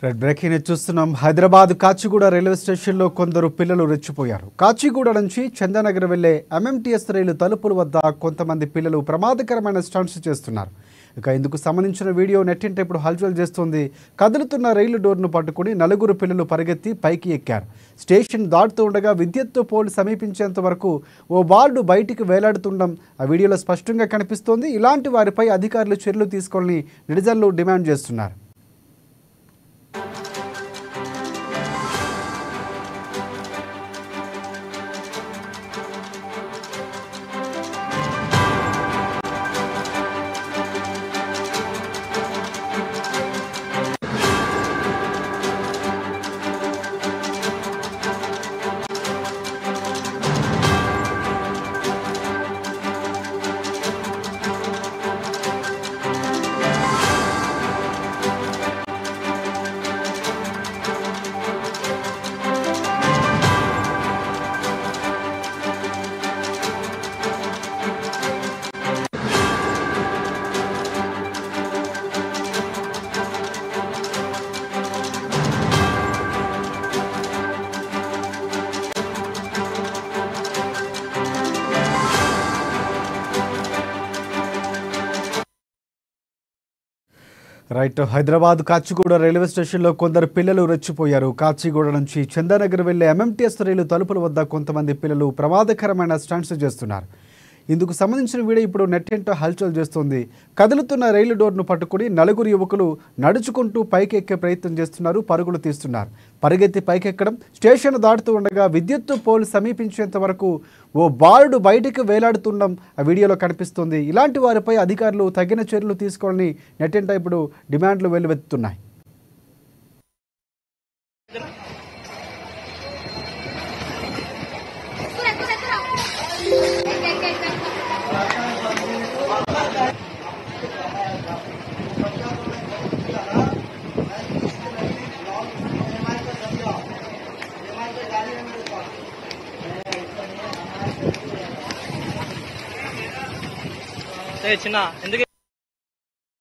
Red breaking చూస్తున్నాం. Hyderabad Kachiguda railway స్టేషన్లో కొందరు పిల్లలు రెచ్చిపోయారు. కాచిగూడ నుంచి చందానగర్ వెళ్లే ఎంఎంటీఎస్ రైలు తలుపుల వద్ద కొంతమంది పిల్లలు ప్రమాదకరమైన స్టంట్స్ చేస్తున్నారు. ఇక ఇందుకు సంబంధించిన వీడియో నెట్టింట ఇప్పుడు హల్చల్ చేస్తోంది. కదులుతున్న రైలు డోర్ను పట్టుకుని నలుగురు పిల్లలు పరిగెత్తి పైకి ఎక్కారు. స్టేషన్ దాటుతూ ఉండగా విద్యుత్ పోల్ సమీపించేంత వరకు ఓ బాలుడు బయటికి వేలాడుతుండడం ఆ వీడియోలో స్పష్టంగా కనిపిస్తోంది. ఇలాంటి వారిపై అధికారులు చర్యలు తీసుకోవాలని నెటిజన్లు డిమాండ్ చేస్తున్నారు. రైట్, హైదరాబాద్ కాచిగూడ రైల్వే స్టేషన్లో కొందరు పిల్లలు రెచ్చిపోయారు. కాచిగూడ నుంచి చందానగర్ వెళ్లే ఎంఎంటీఎస్ రైలు తలుపుల వద్ద కొంతమంది పిల్లలు ప్రమాదకరమైన స్టంట్స్ చేస్తున్నారు. ఇందుకు సంబంధించిన వీడియో ఇప్పుడు నెట్టింట హల్చల్ చేస్తోంది. కదులుతున్న రైలు డోర్ను పట్టుకుని నలుగురు యువకులు నడుచుకుంటూ పైకెక్కే ప్రయత్నం చేస్తున్నారు, పరుగులు తీస్తున్నారు. పరిగెత్తి పైకెక్కడం, స్టేషన్ దాటుతూ ఉండగా విద్యుత్ పోల్ సమీపించేంత వరకు ఓ బాలుడు బయటికి వేలాడుతుండడం ఆ వీడియోలో కనిపిస్తుంది. ఇలాంటి వారిపై అధికారులు తగిన చర్యలు తీసుకోవాలని నెట్టింట ఇప్పుడు డిమాండ్లు వెల్లువెత్తుతున్నాయి. చిన్న ఎందుకు